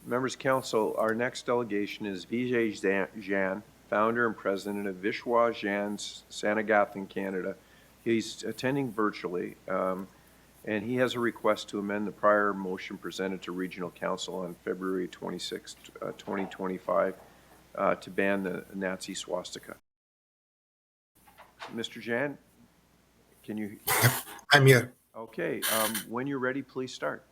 Members of Council, our next delegation is Vijay Jain, founder and president of Vishwa Jain Sanagathan, Canada. He's attending virtually, and he has a request to amend the prior motion presented to Regional Council on February 26, 2025, to ban the Nazi swastika. Mr. Jain, can you? I'm here. Okay, when you're ready, please start.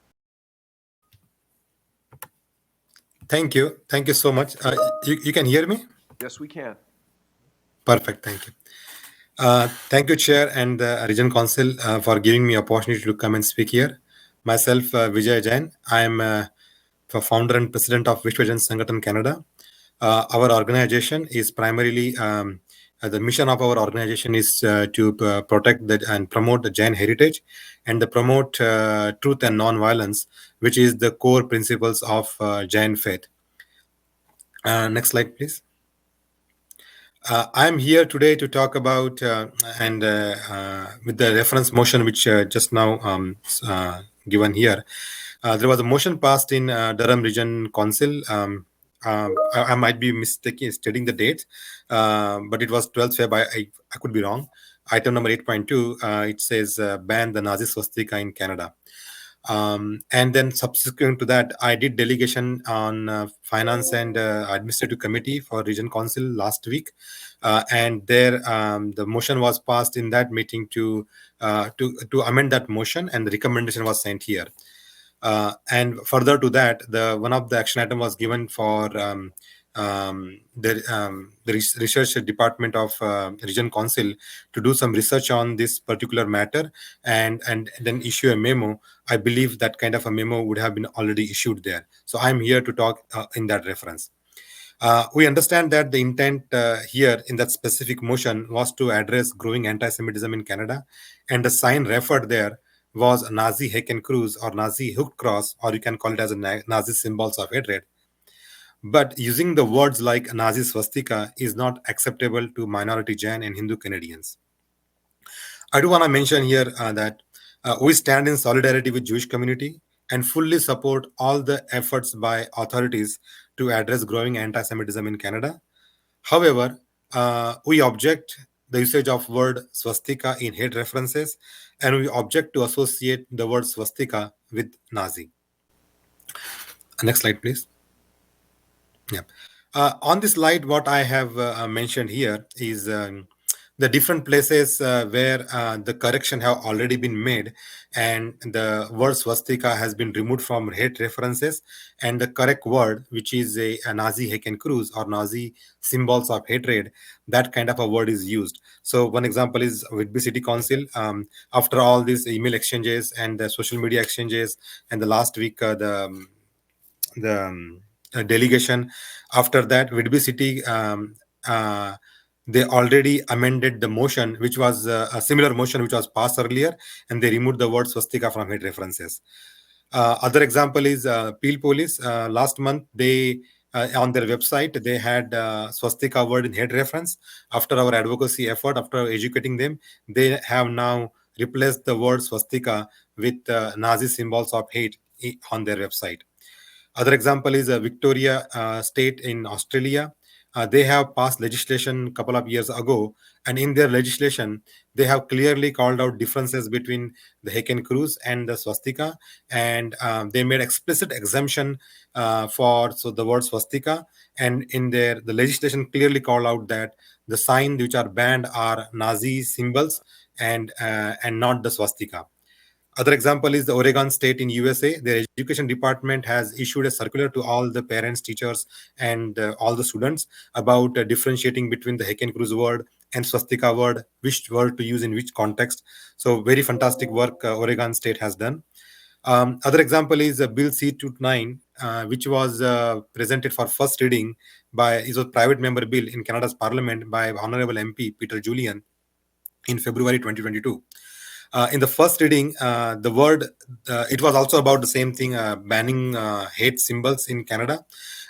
Thank you. Thank you so much. You can hear me? Yes, we can. Perfect. Thank you. Thank you, Chair and Region Council, for giving me opportunity to come and speak here. Myself, Vijay Jain. I am the founder and president of Vishwa Jain Sangatan Canada. Our organization is primarily, the mission of our organization is to protect and promote the Jain heritage and to promote truth and non-violence, which is the core principles of Jain faith. Next slide, please. I'm here today to talk about with the reference motion which just now given here. There was a motion passed in Durham Region Council. I might be mistaken stating the date, but it was 12th February. I could be wrong. Item number 8.2, it says ban the Nazi Swastika in Canada. And then subsequent to that, I did delegation on finance and administrative committee for region council last week, and there the motion was passed in that meeting to amend that motion, and the recommendation was sent here. And further to that, one of the action item was given for the research department of region council to do some research on this particular matter and then issue a memo. I believe that kind of a memo would have been already issued there. So I'm here to talk in that reference. We understand that the intent here in that specific motion was to address growing anti-Semitism in Canada, and the sign referred there was Nazi Hakenkreuz or Nazi hooked cross, or you can call it as a Nazi symbols of hatred. But using the words like Nazi swastika is not acceptable to minority Jain and Hindu Canadians. I do want to mention here that we stand in solidarity with Jewish community and fully support all the efforts by authorities to address growing anti-Semitism in Canada. However, we object the usage of word swastika in hate references, and we object to associate the word swastika with Nazi. Next slide, please. Yeah. On this slide, what I have mentioned here is the different places where the correction have already been made, and the word swastika has been removed from hate references, and the correct word, which is a Nazi Hakenkreuz or Nazi symbols of hatred, that kind of a word is used. So one example is Whitby City Council. After all these email exchanges and the social media exchanges, and the last week the delegation, after that Whitby City they already amended the motion, which was a similar motion which was passed earlier, and they removed the word swastika from hate references. Other example is Peel Police. Last month, they on their website they had swastika word in hate reference. After our advocacy effort, after educating them, they have now replaced the word swastika with Nazi symbols of hate on their website. Other example is Victoria State in Australia. They have passed legislation a couple of years ago, and in their legislation, they have clearly called out differences between the Hakenkreuz and the swastika, and they made explicit exemption for the word swastika. And in the legislation clearly called out that the signs which are banned are Nazi symbols and not the swastika. Other example is the Oregon State in USA. Their education department has issued a circular to all the parents, teachers, and all the students about differentiating between the Hakenkreuz word and swastika word, which word to use in which context. So very fantastic work Oregon State has done. Other example is Bill C-29, which was presented for first reading is a private member bill in Canada's Parliament by Honorable MP Peter Julian in February 2022. In the first reading, the word, it was also about the same thing, banning hate symbols in Canada.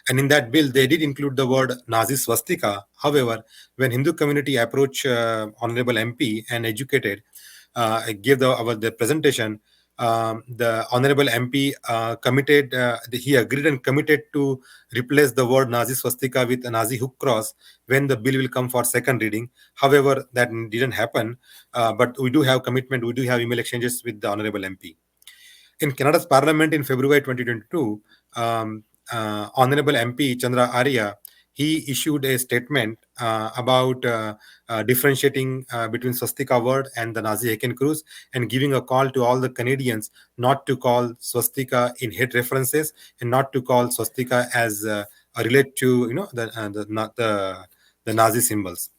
And in that bill, they did include the word Nazi swastika. However, when Hindu community approached Honorable MP and educated, gave the presentation, the honorable MP committed, he agreed and committed to replace the word Nazi swastika with a Nazi hook cross when the bill will come for second reading. However, that didn't happen. But we do have commitment. We do have email exchanges with the honorable MP. In Canada's Parliament in February 2022, Honorable MP Chandra Arya, he issued a statement about differentiating between swastika word and the Nazi Haken Cruz, and giving a call to all the Canadians not to call swastika in hate references, and not to call swastika as relate to the Nazi symbols.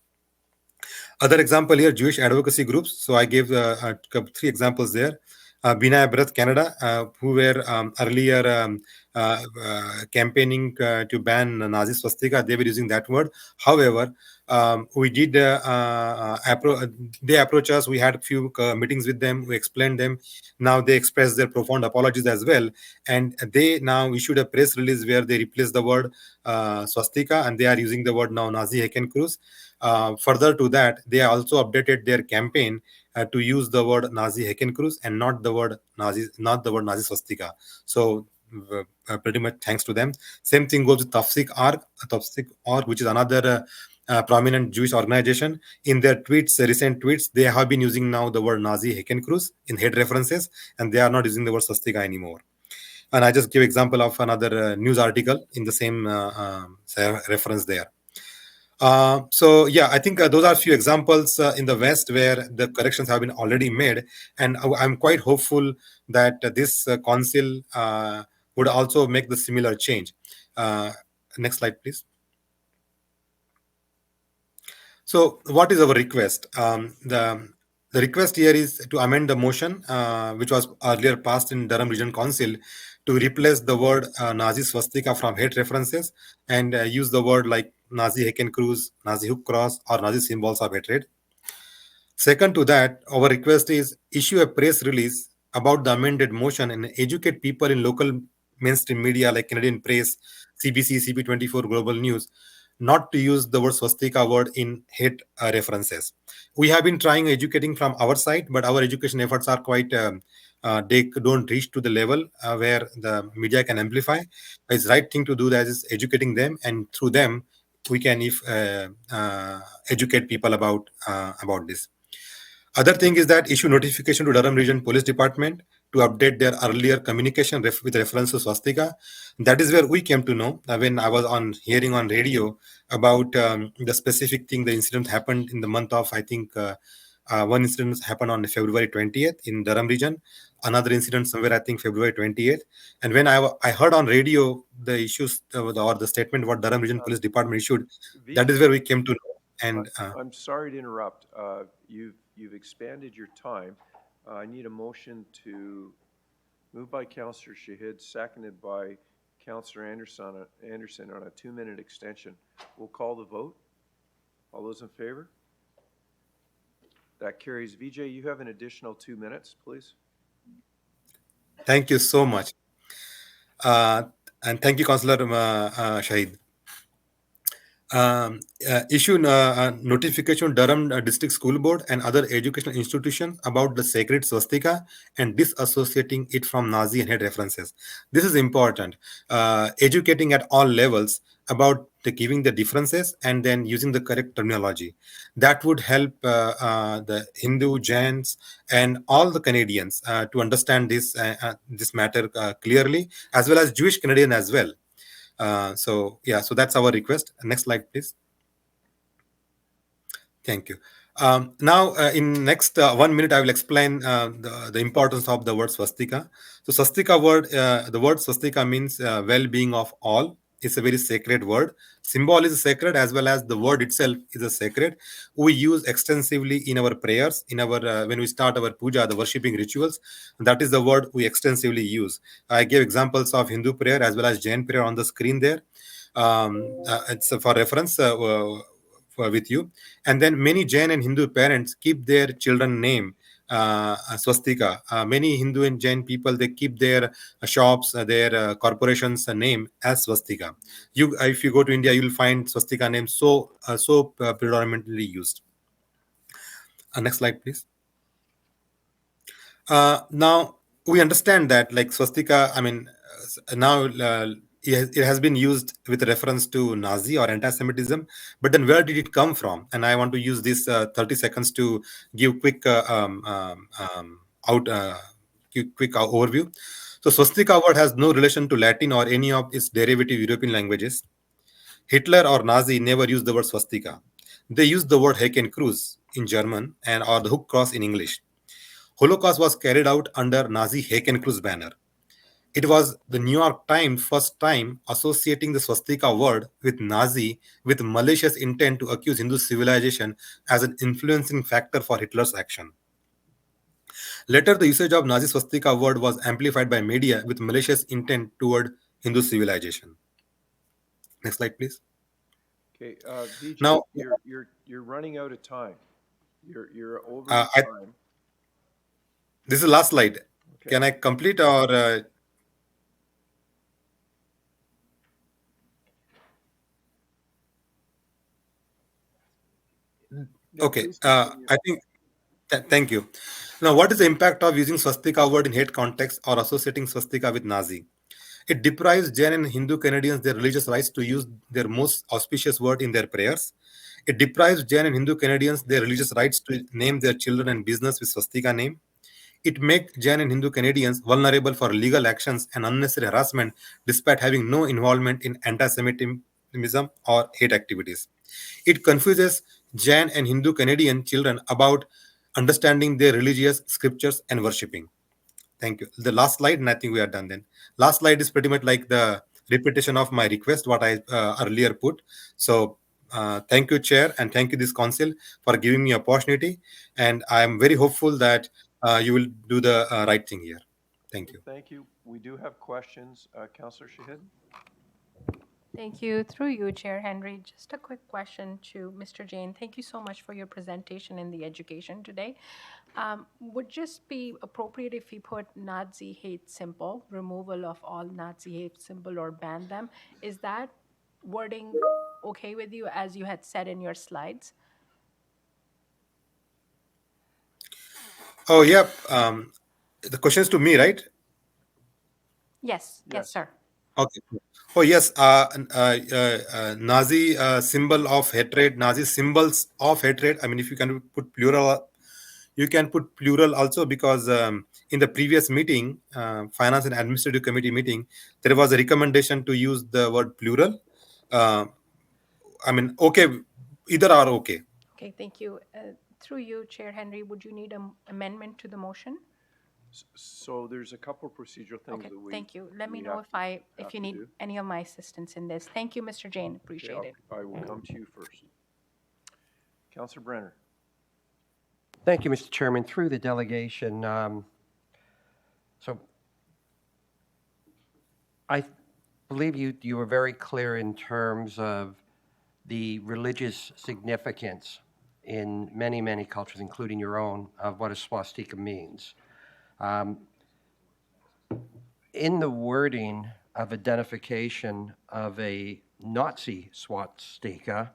Other example here, Jewish advocacy groups. So I gave three examples there. Binaya Bharat Canada, who were earlier campaigning to ban Nazi swastika, they were using that word. However, we did they approached us. We had a few meetings with them. We explained them. Now they expressed their profound apologies as well, and they now issued a press release where they replaced the word swastika, and they are using the word now Nazi Haken Cruz. Further to that, they also updated their campaign to use the word Nazi Haken Cruz and not the word Nazi swastika. So pretty much thanks to them. Same thing goes with Tafsik.org, which is another prominent Jewish organization. In their tweets, recent tweets, they have been using now the word Nazi Haken Cruz in hate references, and they are not using the word swastika anymore. And I just give example of another news article in the same reference there. So yeah, I think those are a few examples in the West where the corrections have been already made, and I'm quite hopeful that this council would also make the similar change. Next slide, please. So what is our request? The request here is to amend the motion, which was earlier passed in Durham Region Council, to replace the word Nazi swastika from hate references and use the word like Nazi Haken Cruz, Nazi hook cross, or Nazi symbols of hatred. Second to that, our request is issue a press release about the amended motion and educate people in local mainstream media like Canadian Press, CBC, CP24, Global News, not to use the word swastika word in hate references. We have been trying educating from our side, but our education efforts are quite, they don't reach to the level where the media can amplify. It's right thing to do that is educating them, and through them, we can educate people about this. Other thing is that issue notification to Durham Region Police Department to update their earlier communication with reference to swastika. That is where we came to know when I was on hearing on radio about the specific thing. The incident happened in the month of, I think, one incident happened on February 20th in Durham Region. Another incident somewhere, I think, February 28th. And when I heard on radio the issues or the statement what Durham Region Police Department issued, that is where we came to know. And I'm sorry to interrupt. You've expanded your time. I need a motion to move by Councillor Shahid, seconded by Councillor Anderson on a 2-minute extension. We'll call the vote. All those in favor? That carries. Vijay, you have an additional 2 minutes, please. Thank you so much. And thank you, Councillor Shahid. Issue notification Durham District School Board and other educational institutions about the sacred swastika and disassociating it from Nazi and hate references. This is important. Educating at all levels about giving the differences and then using the correct terminology. That would help the Hindu, Jains, and all the Canadians to understand this matter clearly, as well as Jewish Canadian as well. So that's our request. Next slide, please. Thank you. Now, in next 1 minute, I will explain the importance of the word swastika. So, swastika word, the word swastika means well-being of all. It's a very sacred word. Symbol is sacred as well as the word itself is a sacred. We use extensively in our prayers, in our when we start our puja, the worshipping rituals. That is the word we extensively use. I gave examples of Hindu prayer as well as Jain prayer on the screen there. It's for reference with you. And then many Jain and Hindu parents keep their children name swastika. Many Hindu and Jain people, they keep their shops, their corporations name as swastika. If you go to India, you'll find swastika name so predominantly used. Next slide, please. Now, we understand that like swastika, I mean, now it has been used with reference to Nazi or anti-Semitism, but then where did it come from? And I want to use this 30 seconds to give quick out quick overview. So swastika word has no relation to Latin or any of its derivative European languages. Hitler or Nazi never used the word swastika. They used the word Hakenkreuz in German and or the hook cross in English. Holocaust was carried out under Nazi Hakenkreuz banner. It was the New York Times first time associating the swastika word with Nazi with malicious intent to accuse Hindu civilization as an influencing factor for Hitler's action. Later, the usage of Nazi swastika word was amplified by media with malicious intent toward Hindu civilization. Next slide, please. Okay, VJ, Now, you're running out of time. You're over uh, your I, time. this is the last slide. Okay. Can I complete or? No, Okay, please continue. I think. Thank you. Now, what is the impact of using swastika word in hate context or associating swastika with Nazi? It deprives Jain and Hindu Canadians their religious rights to use their most auspicious word in their prayers. It deprives Jain and Hindu Canadians their religious rights to name their children and business with swastika name. It makes Jain and Hindu Canadians vulnerable for legal actions and unnecessary harassment despite having no involvement in anti-Semitism or hate activities. It confuses Jain and Hindu Canadian children about understanding their religious scriptures and worshipping. Thank you. The last slide, and I think we are done then. Last slide is pretty much like the repetition of my request, what I earlier put. So thank you, Chair, and thank you, this council, for giving me opportunity. And I am very hopeful that you will do the right thing here. Thank you. Thank you. We do have questions. Councillor Shahid? Thank you. Through you, Chair Henry, just a quick question to Mr. Jain. Thank you so much for your presentation and the education today. Would just be appropriate if we put Nazi hate symbol, removal of all Nazi hate symbol or ban them? Is that wording okay with you as you had said in your slides? Oh, yeah. The question is to me, right? Yes, yes, sir. Okay. Oh, yes. Nazi symbol of hatred, Nazi symbols of hatred. I mean, if you can put plural, you can put plural also because in the previous meeting, Finance and Administrative Committee meeting, there was a recommendation to use the word plural. I mean, okay, either are okay. Okay, thank you. Through you, Chair Henry, would you need an amendment to the motion? So there's a couple procedural things Okay, that we. thank you. Let me we know have if you to need do. any of my assistance in this. Thank you, Mr. Jain. Okay, Appreciate it. I will come to you first. Councillor Brenner. Thank you, Mr. Chairman. Through the delegation, so I believe you were very clear in terms of the religious significance in many, many cultures, including your own, of what a swastika means. In the wording of identification of a Nazi swastika,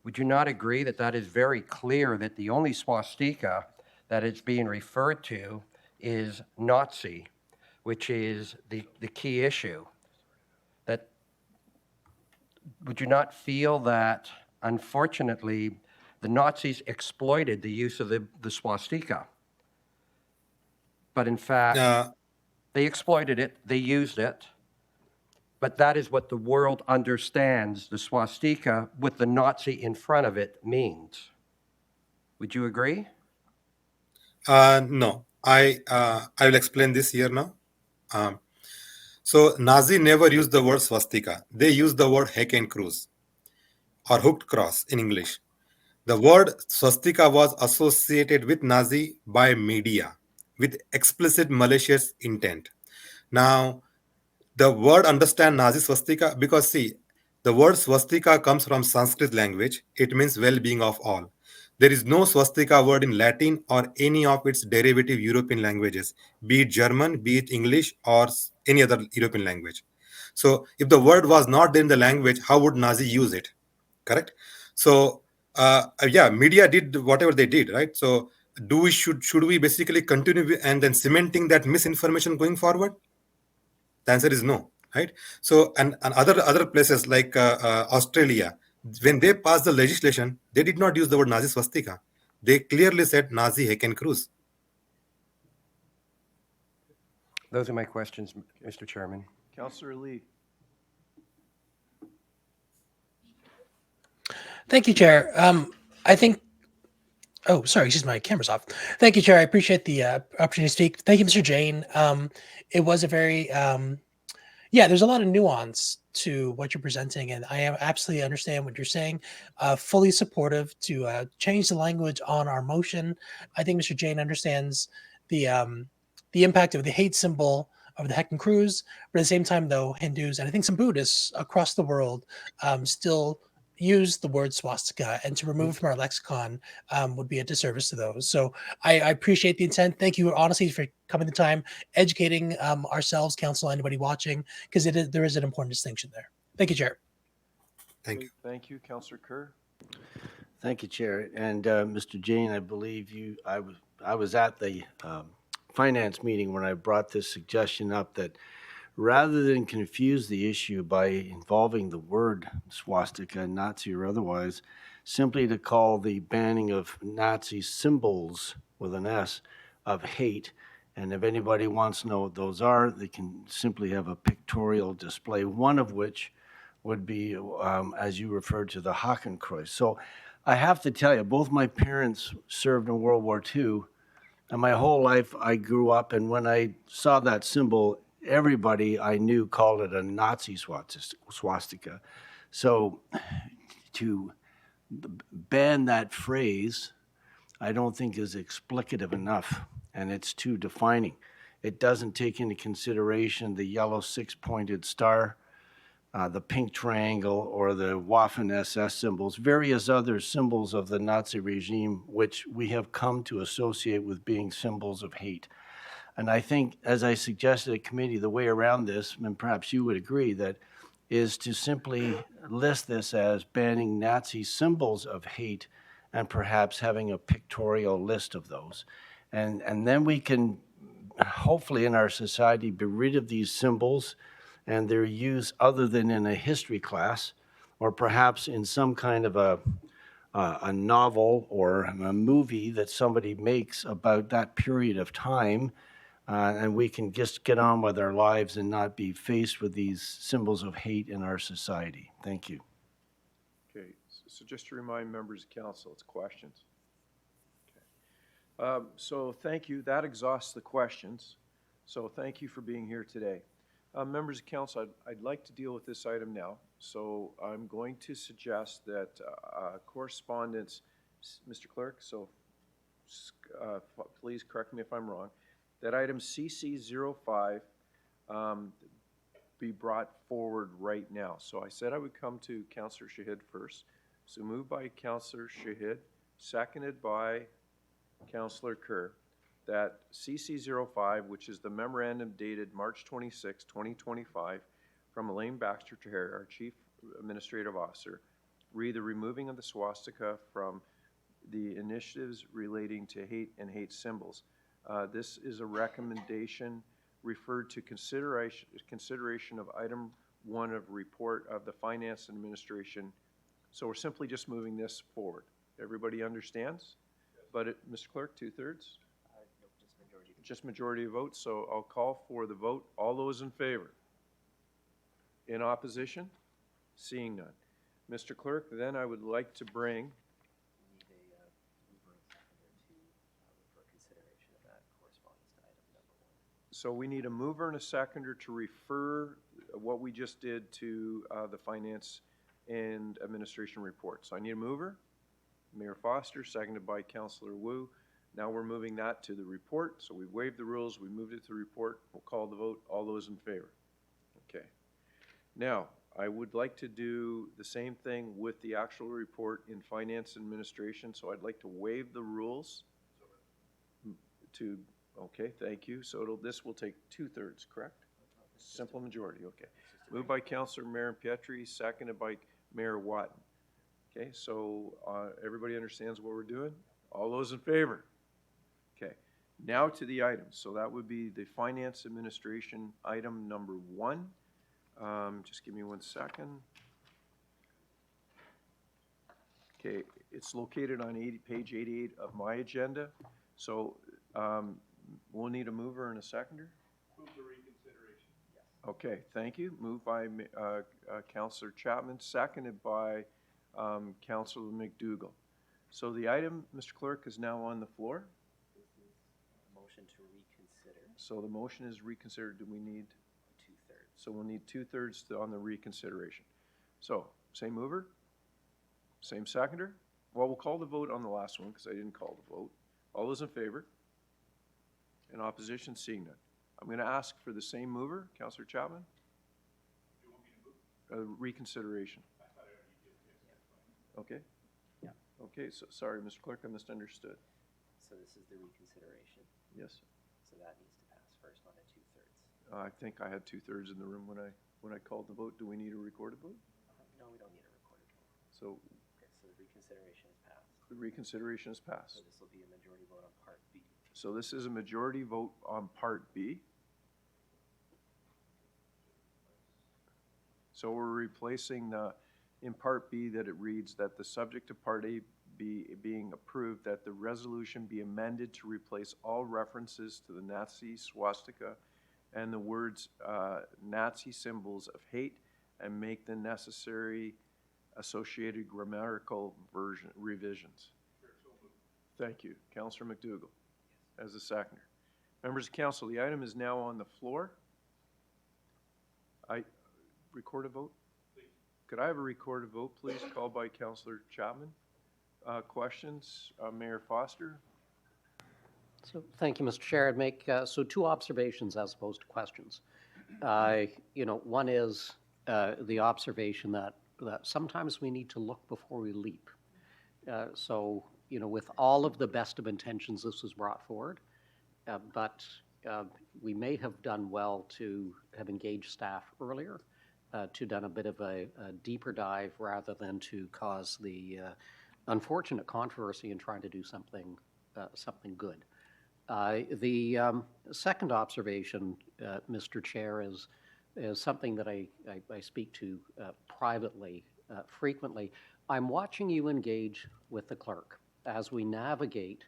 would you not agree that that is very clear that the only swastika that it's being referred to is Nazi, which is the key issue? That would you not feel that, unfortunately, the Nazis exploited the use of the swastika? But in fact, they exploited it, they used it, but that is what the world understands the swastika with the Nazi in front of it means. Would you agree? No, I will explain this here now. So Nazi never used the word swastika. They used the word Hakenkreuz or hooked cross in English. The word swastika was associated with Nazi by media with explicit malicious intent. Now, the word understand Nazi swastika because see, the word swastika comes from Sanskrit language. It means well-being of all. There is no swastika word in Latin or any of its derivative European languages, be it German, be it English, or any other European language. So, if the word was not in the language, how would Nazi use it? Correct. So yeah, media did whatever they did, right? So should we basically continue and then cementing that misinformation going forward? The answer is no, right? So, and other places like Australia, when they passed the legislation, they did not use the word Nazi swastika. They clearly said Nazi Hakenkreuz. Those are my questions, Mr. Chairman. Councillor Lee. Thank you, Chair. I think. Oh, sorry, excuse me, my camera's off. Thank you, Chair. I appreciate the opportunity to speak. Thank you, Mr. Jain. It was a very, there's a lot of nuance to what you're presenting, and I absolutely understand what you're saying. Fully supportive to change the language on our motion. I think Mr. Jain understands the impact of the hate symbol of the Hakenkreuz, but at the same time, though, Hindus and I think some Buddhists across the world still use the word swastika, and to remove it from our lexicon would be a disservice to those. So I appreciate the intent. Thank you, honestly, for coming the time, educating ourselves, council, anybody watching, because there is an important distinction there. Thank you, Chair. Thank you. Thank you, Councillor Kerr. Thank you, Chair. And Mr. Jain, I believe I was at the finance meeting when I brought this suggestion up that rather than confuse the issue by involving the word swastika, Nazi or otherwise, simply to call the banning of Nazi symbols with an S of hate. And if anybody wants to know what those are, they can simply have a pictorial display, one of which would be, as you referred to, the Hakenkreuz. So I have to tell you, both my parents served in World War II, and my whole life I grew up, and when I saw that symbol, everybody I knew called it a Nazi swastika. So to ban that phrase, I don't think is explicative enough, and it's too defining. It doesn't take into consideration the yellow six-pointed star, the pink triangle, or the Waffen-SS symbols, various other symbols of the Nazi regime, which we have come to associate with being symbols of hate. And I think, as I suggested at committee, the way around this, and perhaps you would agree, that is to simply list this as banning Nazi symbols of hate and perhaps having a pictorial list of those. And then we can, hopefully in our society, be rid of these symbols and their use other than in a history class, or perhaps in some kind of a novel or a movie that somebody makes about that period of time, and we can just get on with our lives and not be faced with these symbols of hate in our society. Thank you. Okay, so just to remind members of council, it's questions. Okay. So thank you. That exhausts the questions. So thank you for being here today. Members of council, I'd like to deal with this item now. So I'm going to suggest that correspondence, Mr. Clerk, so please correct me if I'm wrong, that item CC05 be brought forward right now. So I said I would come to Councillor Shahid first. So moved by Councillor Shahid, seconded by Councillor Kerr, that CC05, which is the memorandum dated March 26, 2025, from Elaine Baxter Tahir, our Chief Administrative Officer, read the removing of the swastika from the initiatives relating to hate and hate symbols. This is a recommendation referred to consideration of item 1 of report of the Finance and Administration. So we're simply just moving this forward. Everybody understands? But Mr. Clerk, 2/3? Just majority of votes, so I'll call for the vote. All those in favor? In opposition? Seeing none. Mr. Clerk, then I would like to bring So we need a mover and a seconder to refer what we just did to the Finance and Administration report. So I need a mover, Mayor Foster, seconded by Councillor Wu. Now we're moving that to the report. So we waived the rules, we moved it to the report. We'll call the vote. All those in favor? Okay. Now, I would like to do the same thing with the actual report in Finance and Administration. So I'd like to waive the rules to Okay, thank you. So this will take 2/3, correct? Simple majority, okay. Moved by Councillor Mayor Pietri, seconded by Mayor Watton. Okay, so everybody understands what we're doing? All those in favor? Now to the items. So that would be the Finance Administration item number 1. Just give me 1 second. Okay, it's located on page 88 of my agenda. So we'll need a mover and a seconder. Move the reconsideration. Yes. Okay, thank you. Moved by Councillor Chapman, seconded by Councillor McDougall. So the item, Mr. Clerk, is now on the floor. This is a motion to reconsider. So the motion is reconsidered. Do we need? 2/3. So we'll need 2/3 on the reconsideration. So, same mover? Same seconder? Well, we'll call the vote on the last one because I didn't call the vote. All those in favor? In opposition, seeing none. I'm going to ask for the same mover, Councillor Chapman. Do you want me to move? Reconsideration. I thought I already did. Yes, that's fine. Okay? Yeah. Okay, so sorry, Mr. Clerk, I misunderstood. So this is the reconsideration. Yes. So that needs to pass first on a 2/3. I think I had 2/3 in the room when I called the vote. Do we need a recorded vote? No, we don't need a recorded vote. So Okay, so the reconsideration is passed. the reconsideration is So passed. this will be a majority vote on Part B. So this is a majority vote on Part B. So we're replacing in Part B that it reads that the subject of Part A being approved, that the resolution be amended to replace all references to the Nazi swastika and the words Nazi symbols of hate and make the necessary associated grammatical revisions. Thank you. Councillor McDougall as the seconder. Members of council, the item is now on the floor. Record a vote? Could I have a recorded vote, please, called by Councillor Chapman? Questions? Mayor Foster? So, thank you, Mr. Chair. I'd make, so 2 observations as opposed to questions. One is the observation that sometimes we need to look before we leap. With all of the best of intentions, this was brought forward, but we may have done well to have engaged staff earlier, to done a bit of a deeper dive rather than to cause the unfortunate controversy in trying to do something good. The second observation, Mr. Chair, is something that I speak to privately frequently. I'm watching you engage with the clerk as we navigate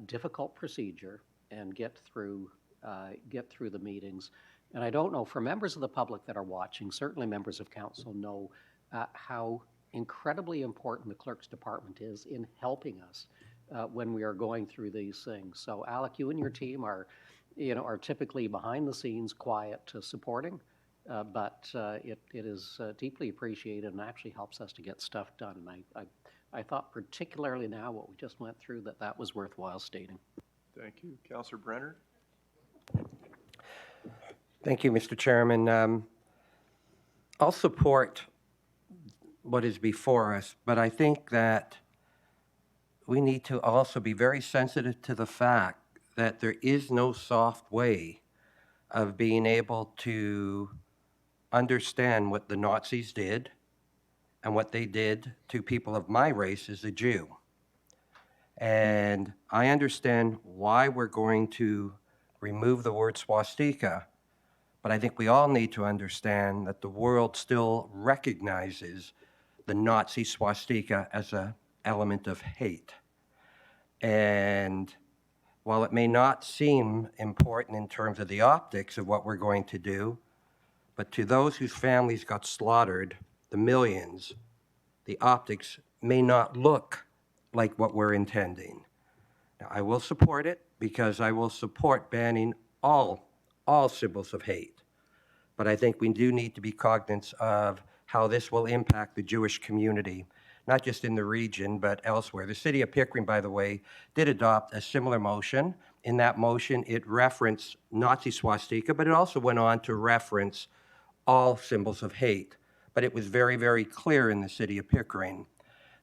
difficult procedure and get through the meetings. And I don't know, for members of the public that are watching, certainly members of council know how incredibly important the clerk's department is in helping us when we are going through these things. So Alec, you and your team are typically behind the scenes, quiet, supporting, but it is deeply appreciated and actually helps us to get stuff done. And I thought particularly now what we just went through that was worthwhile stating. Thank you. Councillor Brenner? Thank you, Mr. Chairman. I'll support what is before us, but I think that we need to also be very sensitive to the fact that there is no soft way of being able to understand what the Nazis did and what they did to people of my race as a Jew. And I understand why we're going to remove the word swastika, but I think we all need to understand that the world still recognizes the Nazi swastika as an element of hate. And while it may not seem important in terms of the optics of what we're going to do, but to those whose families got slaughtered, the millions, the optics may not look like what we're intending. Now, I will support it because I will support banning all symbols of hate. But I think we do need to be cognizant of how this will impact the Jewish community, not just in the region, but elsewhere. The city of Pickering, by the way, did adopt a similar motion. In that motion, it referenced Nazi swastika, but it also went on to reference all symbols of hate. But it was very, very clear in the city of Pickering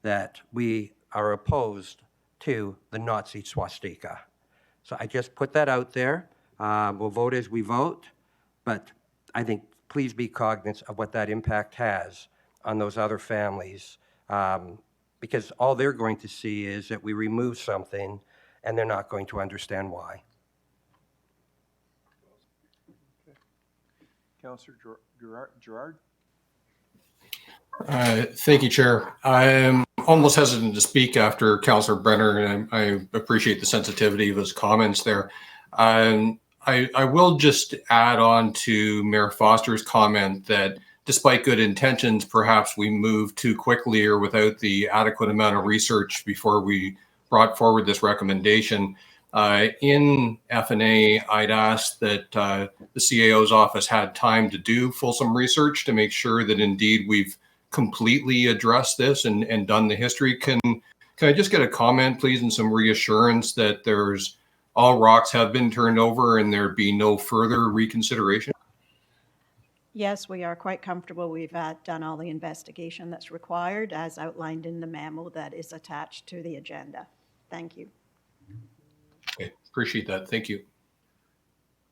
that we are opposed to the Nazi swastika. So I just put that out there. We'll vote as we vote, but I think please be cognizant of what that impact has on those other families, because all they're going to see is that we remove something and they're not going to understand why. Councillor Gerard? Thank you, Chair. I'm almost hesitant to speak after Councillor Brenner, and I appreciate the sensitivity of his comments there. I will just add on to Mayor Foster's comment that despite good intentions, perhaps we moved too quickly or without the adequate amount of research before we brought forward this recommendation. In F&A, I'd ask that the CAO's office had time to do fulsome research to make sure that indeed we've completely addressed this and done the history. Can I just get a comment, please, and some reassurance that there's all rocks have been turned over and there be no further reconsideration? Yes, we are quite comfortable. We've done all the investigation that's required as outlined in the memo that is attached to the agenda. Thank you. Okay, appreciate that. Thank you.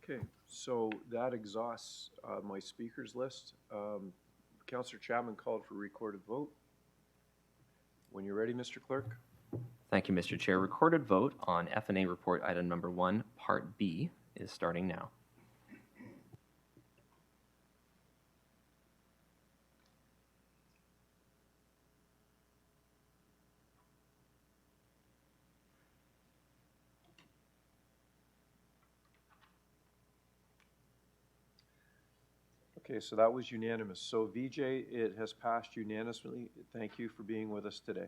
Okay, so that exhausts my speakers list. Councillor Chapman called for recorded vote. When you're ready, Mr. Clerk. Thank you, Mr. Chair. Recorded vote on F&A report item number 1, Part B, is starting now. Okay, so that was unanimous. So VJ, it has passed unanimously. Thank you for being with us today.